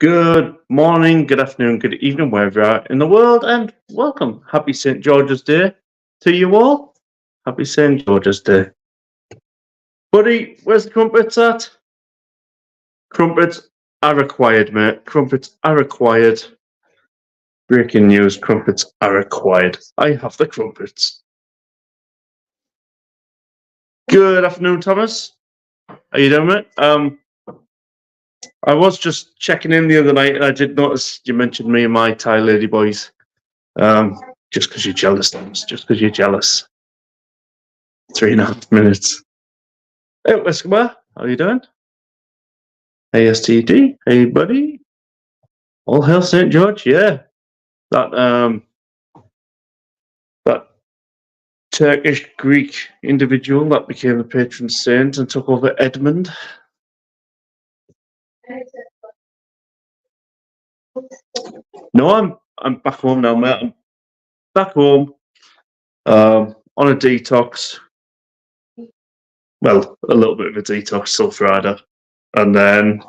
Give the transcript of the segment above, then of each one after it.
Good morning, good afternoon, good evening, wherever you are in the world, and welcome. Happy St. George's Day to you all. Happy St. George's Day. Buddy, where's the crumpets at? Crumpets are required, mate. Crumpets are required. Breaking news, crumpets are required. I have the crumpets. Good afternoon, Thomas. How you doing, mate? I was just checking in the other night, and I did notice you mentioned me and my Thai lady boys. Just because you're jealous, Thomas. Just because you're jealous. 3.5 minutes. Hey, Escobar, how you doing? Hey, STD. Hey, buddy. All hail St. George. Yeah, that that Turkish Greek individual that became the patron saint and took over Edmund. No, I'm back home now, mate. I'm back home. On a detox. Well, a little bit of a detox till Friday, and then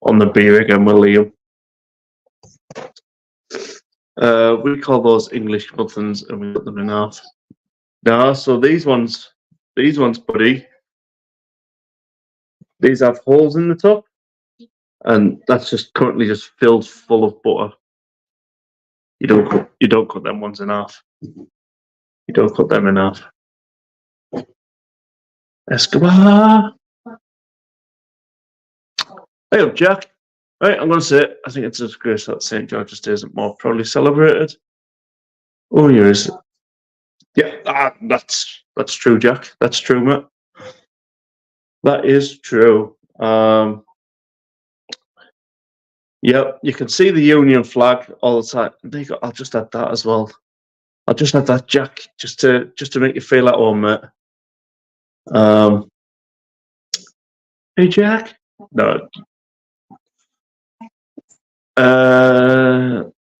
on the beer again with Liam. We call those English muffins, and we put them in half. No, so these ones, buddy, these have holes in the top, and that's just currently just filled full of butter. You don't cut them ones in half. You don't cut them in half. Escobar. Hey up, Jack. Right, I'm going to say I think it's a disgrace that St. George's Day isn't more proudly celebrated. Oh, yes. Yeah, that's true, Jack. That's true, mate. That is true. Yep, you can see the Union flag all the time. There you go. I'll just add that as well. I'll just add that, Jack, just to make you feel at home, mate. Hey, Jack. No.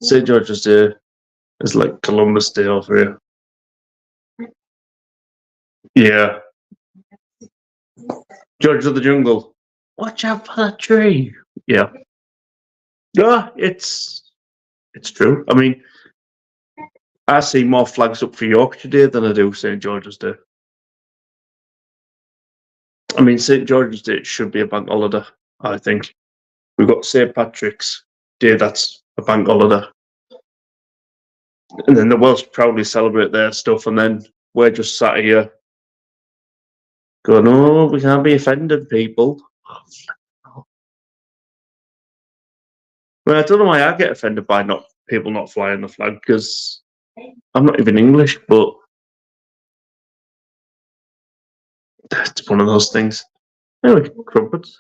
St. George's Day is like Columbus Day over here. Yeah. George of the Jungle. Watch out for that tree. Yeah. Yeah, it's true. I mean, I see more flags up for Yorkshire Day than I do St. George's Day. I mean, St. George's Day should be a bank holiday, I think. We've got St. Patrick's Day, that's a bank holiday. And then the Welsh proudly celebrate their stuff, and then we're just sat here going, oh, we can't be offended, people. Well, I don't know why I get offended by people not flying the flag, because I'm not even English, but it's one of those things. Anyway, crumpets.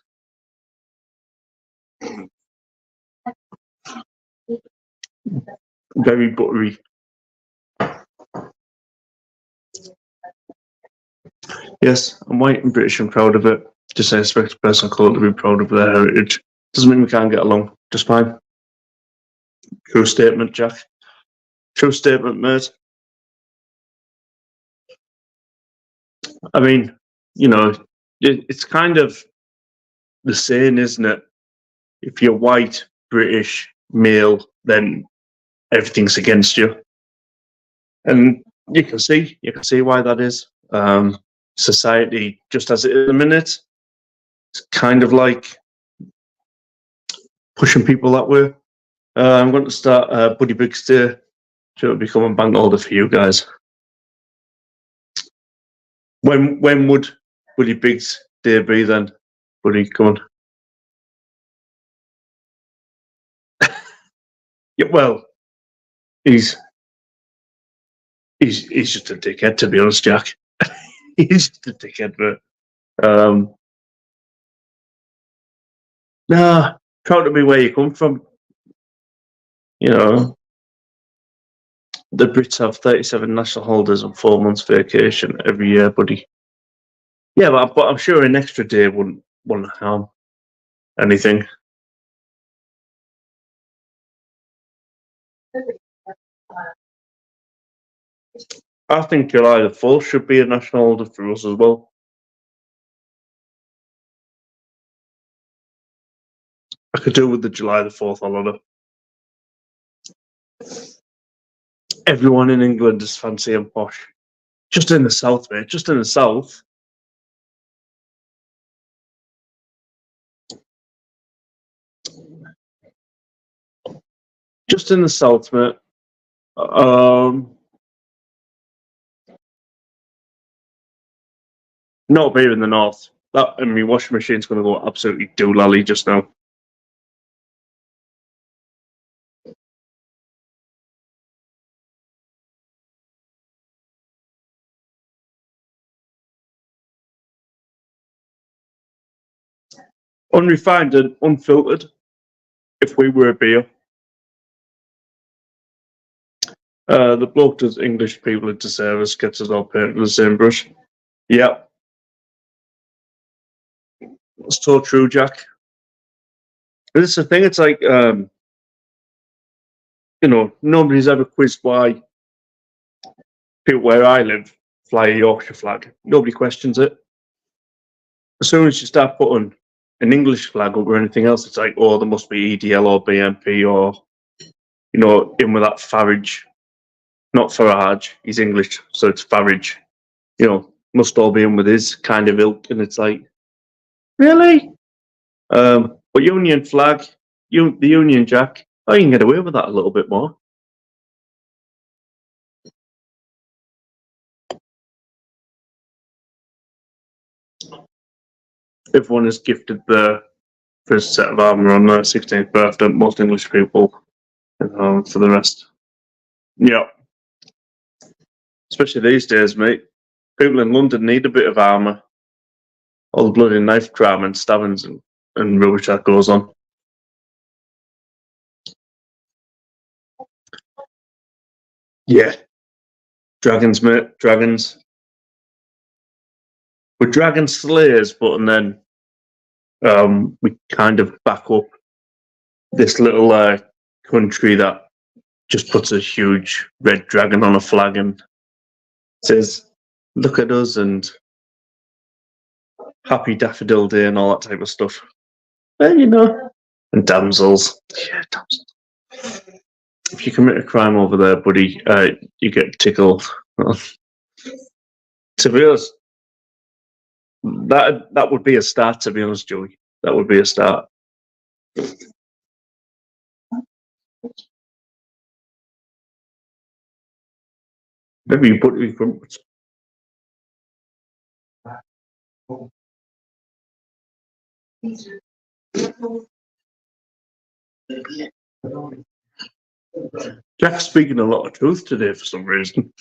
Very buttery. Yes, I'm white and British and proud of it. Just I expect a person called to be proud of their heritage. Doesn't mean we can't get along just fine. True statement, Jack. True statement, mate. I mean, it's kind of the saying, isn't it? If you're white, British, male, then everything's against you. And you can see why that is. Society, just as it is a minute, it's kind of like pushing people that way. I'm going to start Buddy Biggs Day to become a bank holder for you guys. When would Buddy Biggs Day be then? Buddy, come on. Yeah, well, he's just a dickhead, to be honest, Jack. He's just a dickhead, but nah, proud to be where you come from. You know, the Brits have 37 national holidays and 4 months vacation every year, buddy. Yeah, but I'm sure an extra day wouldn't harm anything. I think July the 4th should be a national holiday for us as well. Could do with the July the 4th holiday. Everyone in England is fancy and posh. Just in the south, mate. Just in the south. Just in the south, mate. Not beer in the north. That and my washing machine's going to go absolutely doolally just now. Unrefined and unfiltered. If we were a beer, the bloke does English people into service, gets us all painted with the same brush. Yeah, it's so true, Jack. But it's the thing. It's like nobody's ever quizzed why people where I live fly a Yorkshire flag. Nobody questions it. As soon as you start putting an English flag up or anything else, it's like, oh, there must be EDL or BNP or, in with that Farage. Not Farage, he's English, so it's Farage. Must all be in with his kind of ilk. And it's like, really? But Union flag, the Union Jack, you can get away with that a little bit more. Everyone is gifted the first set of armour on their 16th birthday, most English people, for the rest. Yeah. Especially these days, mate. People in London need a bit of armour. All the bloody knife crime and stabbings and rubbish that goes on. Yeah. Dragons, mate. Dragons. We're dragon slayers, but and then we kind of back up this little country that just puts a huge red dragon on a flag and says, look at us and happy daffodil day and all that type of stuff. And damsels. Yeah, damsels. If you commit a crime over there, buddy, you get tickled. To be honest, that would be a start, to be honest, Joey. That would be a start. Maybe you put it in crumpets. Jack's speaking a lot of truth today for some reason.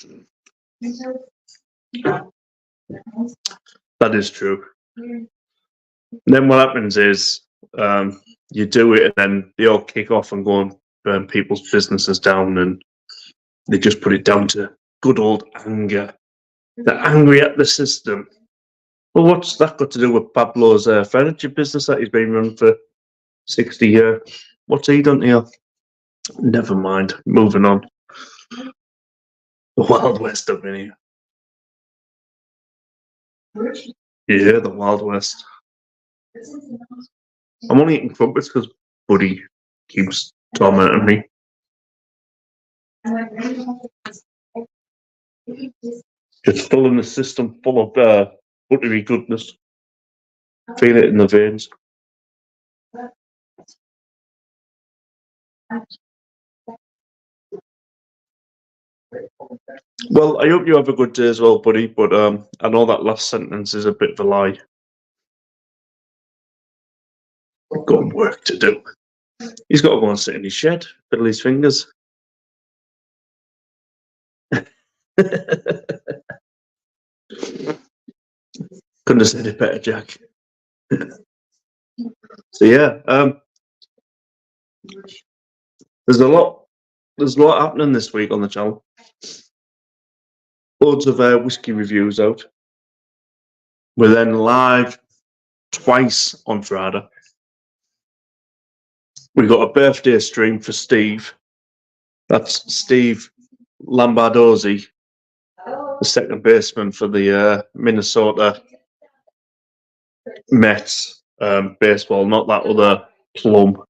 That is true. Then what happens is you do it and then they all kick off and go and burn people's businesses down and they just put it down to good old anger. They're angry at the system. Well, what's that got to do with Pablo's furniture business that he's been running for 60 years? What's he done here? Never mind. Moving on. The Wild West up in here. Yeah, the Wild West. I'm only eating crumpets because Buddy keeps tormenting me. It's full in the system, full of buttery goodness. Feel it in the veins. Well, I hope you have a good day as well, buddy. But I know that last sentence is a bit of a lie. I've got work to do. He's got to go and sit in his shed, fiddle his fingers. Couldn't have said it better, Jack. So yeah, there's a lot happening this week on the channel. Loads of whiskey reviews out. We're then live twice on Friday. We got a birthday stream for Steve. That's Steve Lambardozzi, the second baseman for the Minnesota Mets baseball, not that other plum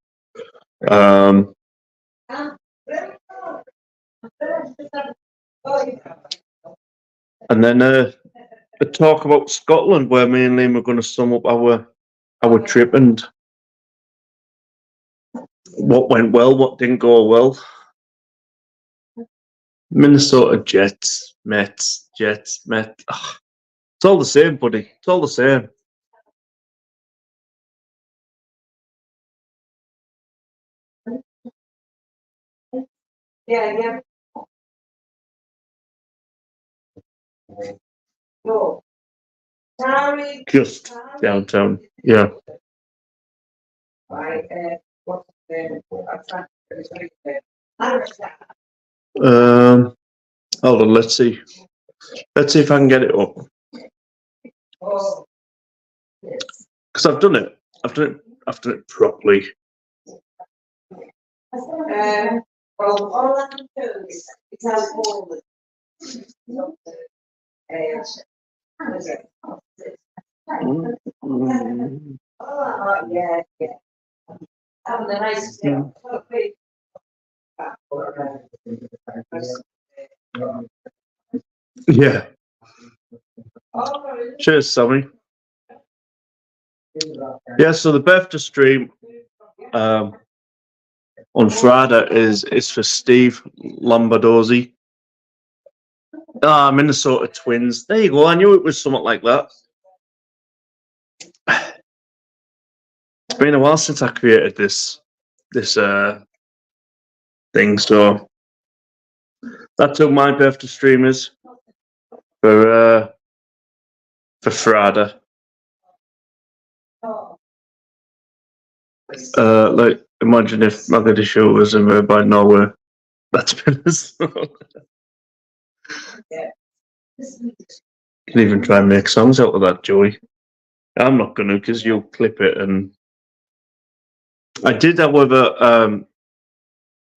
Um, and then a talk about Scotland, where me and Liam are going to sum up our trip and what went well, what didn't go well. Minnesota Jets, Mets, Mets. Ugh. It's all the same, buddy. It's all the same. Yeah. No. Just downtown. Yeah. Hold on, let's see. Let's see if I can get it up. Because I've done it. I've done it properly. Well, all I can do is tell all the oh, yeah. Having a nice day. Yeah. Cheers, Sammy. Yeah, so the birthday stream on Friday is for Steve Lombardozzi. Minnesota Twins. There you go. I knew it was something like that. It's been a while since I created this thing, so that's who my birthday stream is for Friday. Like, imagine if Mogadishu was in by Norway. That's been a song. Can even try and make songs out of that, Joey. I'm not gonna, because you'll clip it. And I did, however,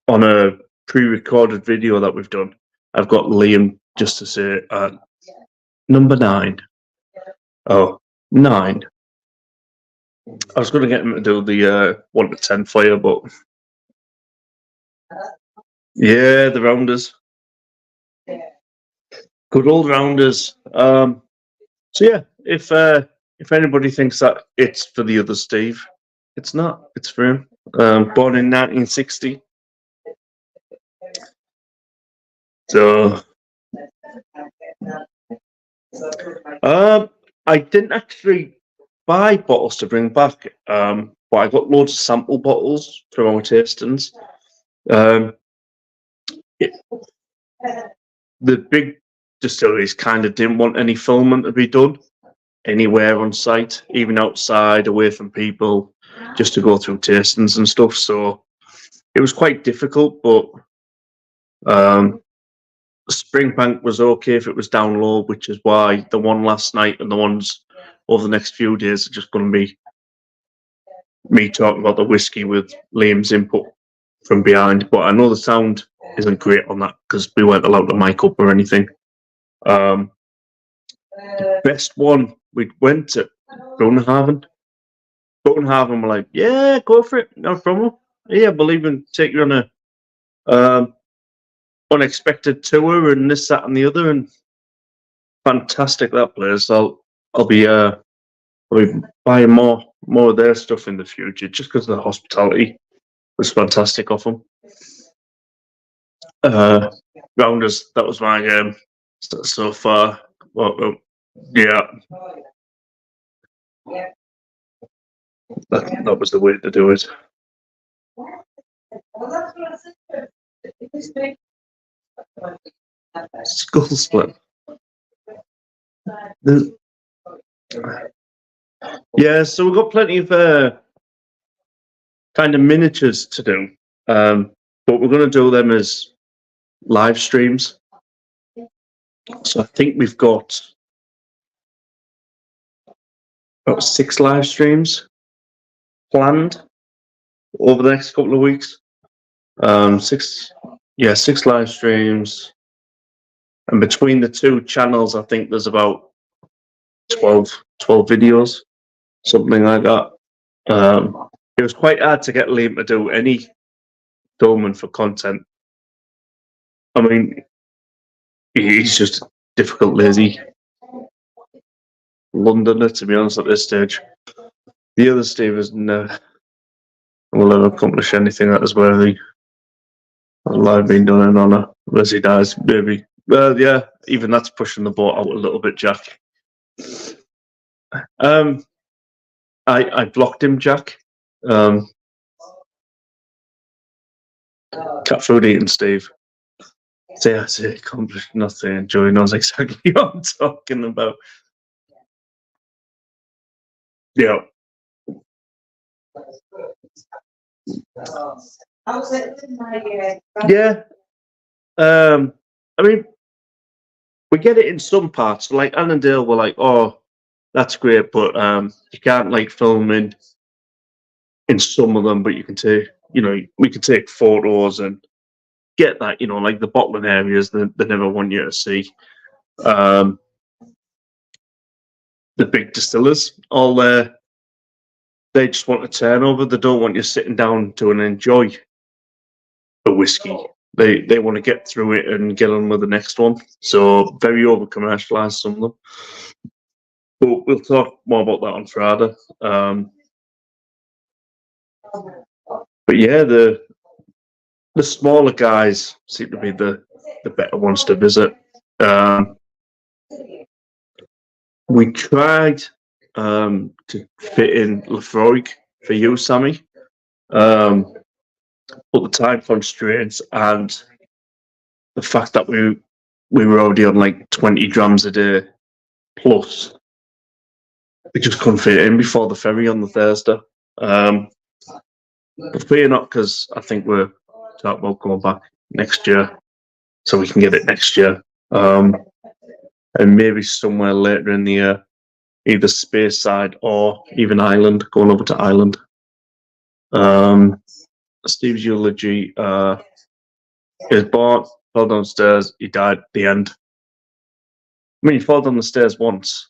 on a pre-recorded video that we've done, I've got Liam just to say number 9. Oh, 9. I was going to get him to do the 1 to 10 for you, but yeah, the rounders. Good old rounders. So yeah, if anybody thinks that it's for the other Steve, it's not. It's for him. Born in 1960. So I didn't actually buy bottles to bring back, but I got loads of sample bottles from our tastings. The big distilleries kind of didn't want any filming to be done anywhere on site, even outside, away from people, just to go through tastings and stuff. So it was quite difficult, but Springbank was okay if it was down low, which is why the one last night and the ones over the next few days are just going to be me talking about the whiskey with Liam's input from behind. But I know the sound isn't great on that because we weren't allowed to mic up or anything. The best one, we went to Brunhaven. Brunhaven were like, yeah, go for it, no problem. Yeah, we'll even take you on a unexpected tour and this, that, and the other, and fantastic that place. I'll be buying more of their stuff in the future just because the hospitality was fantastic of them. Rounders, that was my game so far. Well, yeah, that was the way to do it. Skull split. Yeah, so we've got plenty of kind of miniatures to do, but we're going to do them as live streams. So I think we've got about 6 live streams planned over the next couple of weeks. 6 live streams, and between the 2 channels, I think there's about 12 videos, something like that. it was quite hard to get Liam to do any filming for content. I mean, he's just a difficult, lazy Londoner, to be honest, at this stage. The other Steve has never will ever accomplish anything that is worthy of life being done in honour, unless he dies, maybe. Well, yeah, even that's pushing the boat out a little bit, Jack. I blocked him, Jack. Cat food eating Steve. Say I say accomplished nothing, and Joey knows exactly what I'm talking about. Yeah. Yeah. I mean, we get it in some parts. Like Annandale were like, oh, that's great, but you can't like film in some of them, but you can take, we can take photos and get that, like the bottling areas that they never want you to see. The big distillers, all they just want a turnover. They don't want you sitting down to and enjoy a whiskey. They want to get through it and get on with the next one. So very over commercialized, some of them. But we'll talk more about that on Friday. But yeah, the smaller guys seem to be the better ones to visit. We tried to fit in Lefroy for you, Sammy, but the time constraints and the fact that we were already on like 20 drams a day plus, we just couldn't fit it in before the ferry on the Thursday. But fear not, because I think we're talking about coming back next year, so we can get it next year, and maybe somewhere later in the year, either Space side or even Ireland, going over to Ireland. Steve's eulogy is born, fell downstairs, he died at the end. I mean, you fall down the stairs once.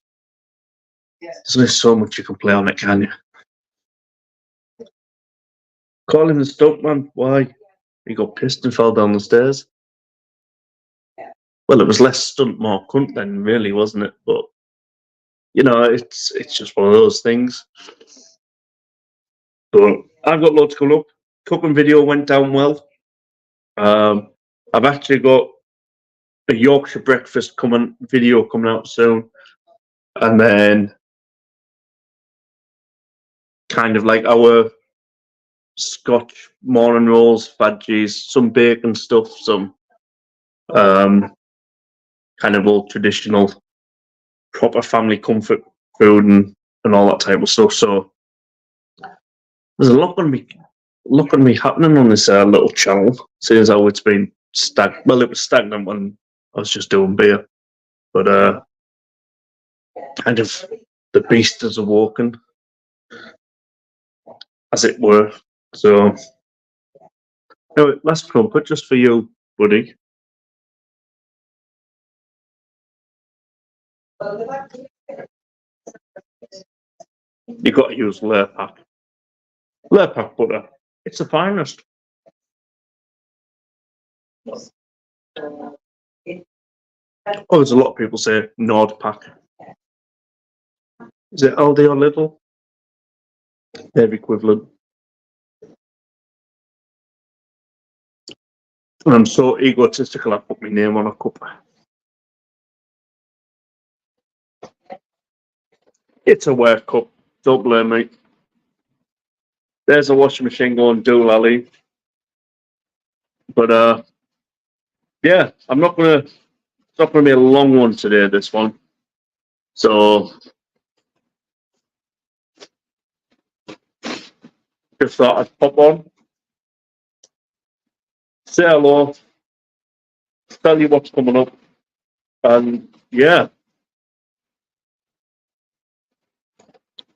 There's only so much you can play on it, can you? Call him the stuntman. Why? He got pissed and fell down the stairs. Well, it was less stunt, more cunt then, really, wasn't it? But it's just one of those things. But I've got loads coming up. Cooking video went down well. I've actually got a Yorkshire breakfast video coming out soon, and then kind of like our Scotch morning rolls, fadgies, some bacon stuff, some kind of old traditional, proper family comfort food and all that type of stuff. So there's a lot going to be happening on this little channel, seeing as how it's been stagnant. Well, it was stagnant when I was just doing beer, but kind of the beast has awoken, as it were. So, anyway, last crumpet just for you, buddy. You got to use Lurpak. Lurpak butter. It's the finest. Oh, there's a lot of people say Nordpak. Is it Aldi or Lidl? They're equivalent. And I'm so egotistical, I put my name on a cup. It's a work cup. Don't blame me. There's a washing machine going dual alley. But yeah, it's not gonna be a long one today, this one. So just thought I'd pop on, say hello, tell you what's coming up, and yeah,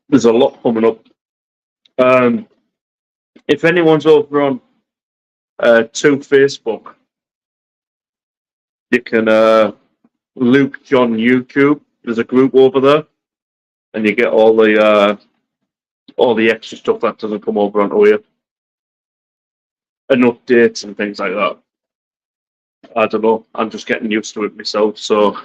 there's a lot coming up. If anyone's over on to Facebook, you can Luke John YouTube. There's a group over there, and you get all the all the extra stuff that doesn't come over onto here, and updates and things like that. I don't know. I'm just getting used to it myself. So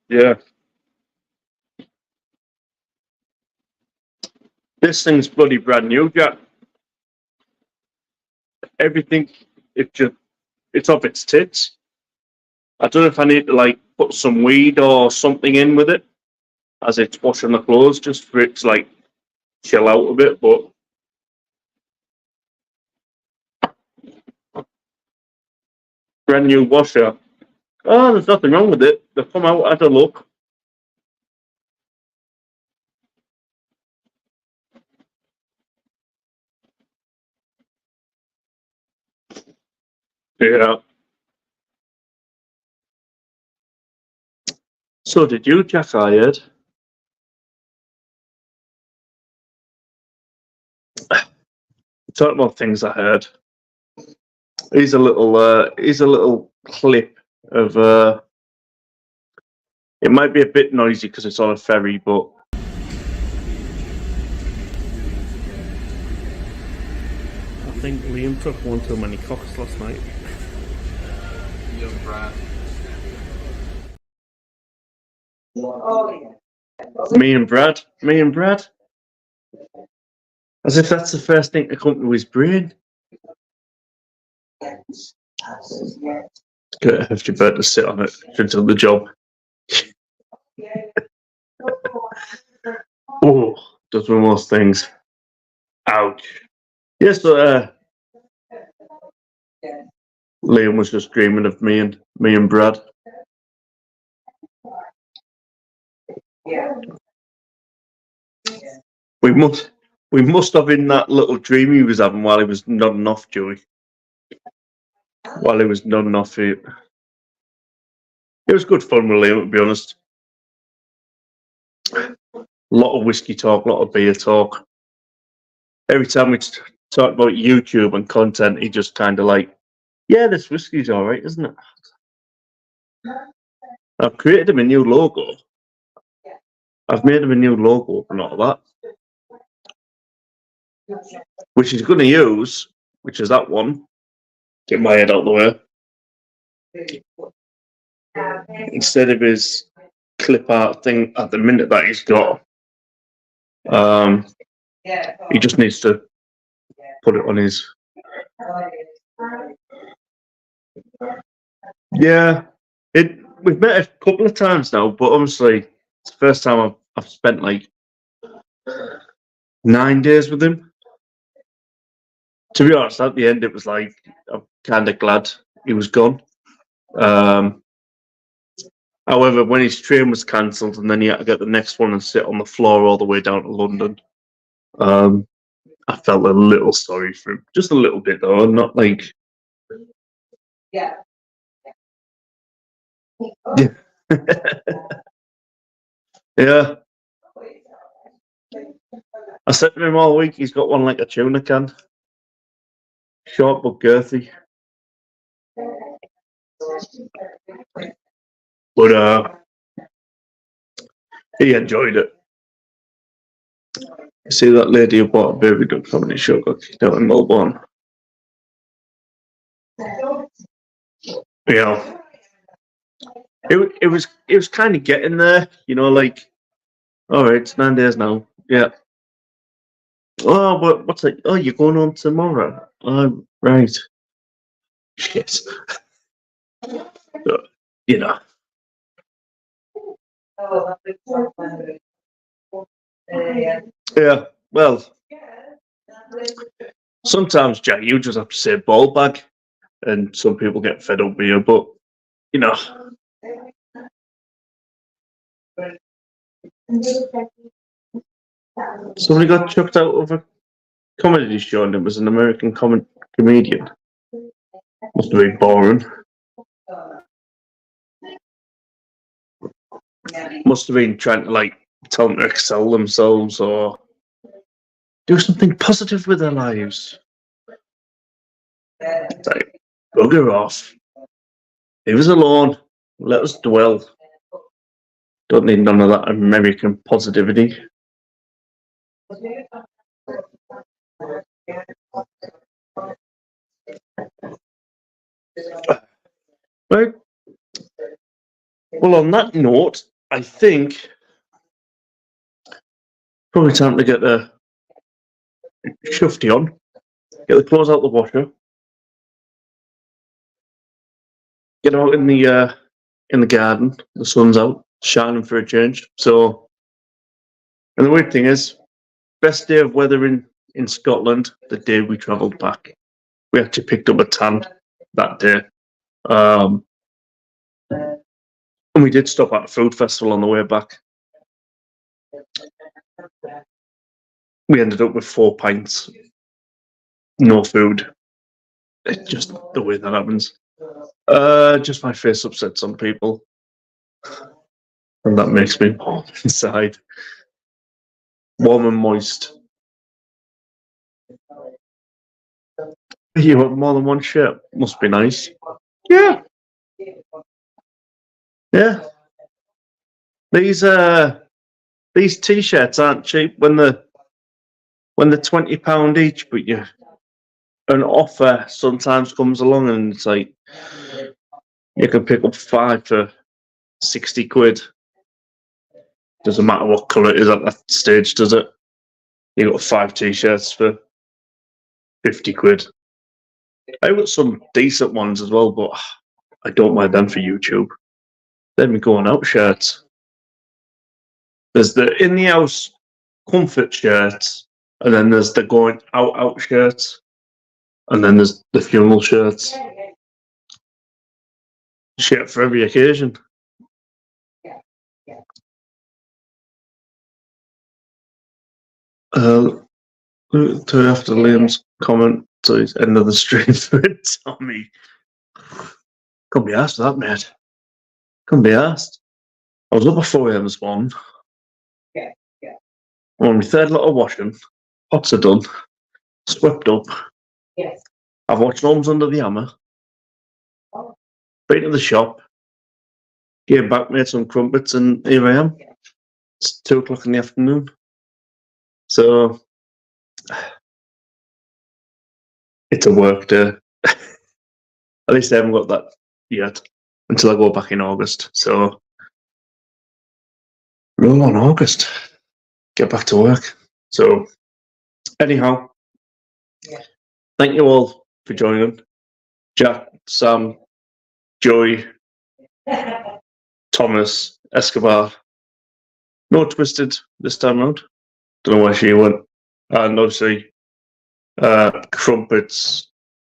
yeah, this thing's bloody brand new, Jack. Everything, it's off its tits. I don't know if I need to like put some weed or something in with it as it's washing the clothes, just for it to like chill out a bit. But brand new washer. Oh, there's nothing wrong with it. They've come out, had a look. Yeah. So did you, Jack? I heard. Talking about things I heard. Here's a little clip of. It might be a bit noisy because it's on a ferry, but. I think Liam took one too many cocks last night. Young Brad. Oh, yeah. Me and Brad. As if that's the first thing to come to his brain. Get a hefty bird to sit on it until the job. Oh, does one of those things. Ouch. Yes, but Liam was just dreaming of me and Brad. Yeah. We must have in that little dream he was having while he was nodding off, Joey. While he was nodding off it. It was good fun with Liam, to be honest. A lot of whiskey talk, a lot of beer talk. Every time we talk about YouTube and content, he just kind of like, yeah, this whiskey's all right, isn't it? I've created him a new logo. I've made him a new logo and all that, which he's going to use, which is that one. Get my head out of the way. Instead of his clip art thing at the minute that he's got, he just needs to put it on his. Yeah, we've met a couple of times now, but honestly, it's the first time I've spent like 9 days with him. To be honest, at the end, it was like I'm kind of glad he was gone. However, when his train was cancelled and then he had to get the next one and sit on the floor all the way down to London, I felt a little sorry for him. Just a little bit, though. Not like. Yeah. Yeah. Yeah. I said to him all week, he's got one like a tuna can. Short but girthy. But he enjoyed it. You see that lady who bought a baby duck comedy show got kicked out in Melbourne? Yeah. It was kind of getting there, you know, like, all right, it's 9 days now. Yeah. Oh, what's it? Oh, you're going on tomorrow. Oh, right. Shit. You know. Yeah. Well, sometimes, Jack, you just have to say ball bag, and some people get fed up with you, but you know. Somebody got chucked out of a comedy show and it was an American comedian. Must have been boring. Must have been trying to like tell them to excel themselves or do something positive with their lives. It's like, bugger off. Leave us alone. Let us dwell. Don't need none of that American positivity. Right. Well, on that note, I think probably time to get the shufty on, get the clothes out the washer, get out in the garden. The sun's out, shining for a change. So, and the weird thing is, best day of weather in Scotland, the day we travelled back. We actually picked up a tan that day. And we did stop at a food festival on the way back. We ended up with 4 pints, no food. It's just the way that happens. Just my face upsets some people, and that makes me warm inside, warm and moist. You have more than one shirt? Must be nice. Yeah, yeah. These t-shirts aren't cheap when they're £20 each, but an offer sometimes comes along and it's like you can pick up 5 for 60 quid. Doesn't matter what colour it is at that stage, does it? You got 5 t-shirts for 50 quid. I got some decent ones as well, but I don't wear them for YouTube. Then we going out shirts. There's the in the house comfort shirts, and then there's the going out shirts, and then there's the funeral shirts. Shirt for every occasion. To after Liam's comment, so he's end of the stream for Tommy. Couldn't be asked for that, mate. Couldn't be asked. I was up at 4 a.m. this morning. I'm on my third lot of washing. Pots are done. Swept up. Yes. I've watched Homes Under the Hammer. Been to the shop. Came back, made some crumpets, and here I am. It's 2 o'clock in the afternoon. So it's a work day. At least I haven't got that yet until I go back in August. So roll on August. Get back to work. So anyhow, thank you all for joining. Jack, Sam, Joey, Thomas, Escobar. No Twisted this time round. Don't know where she went. And obviously, crumpets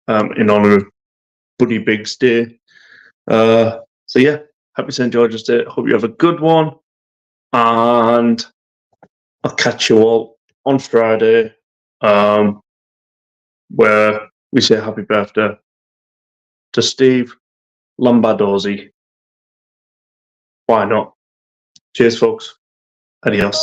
in honour of Buddy Big's Day. So yeah, happy St. George's Day. Hope you have a good one. And I'll catch you all on Friday, where we say happy birthday to Steve Lombardozzi. Why not? Cheers, folks. Adios.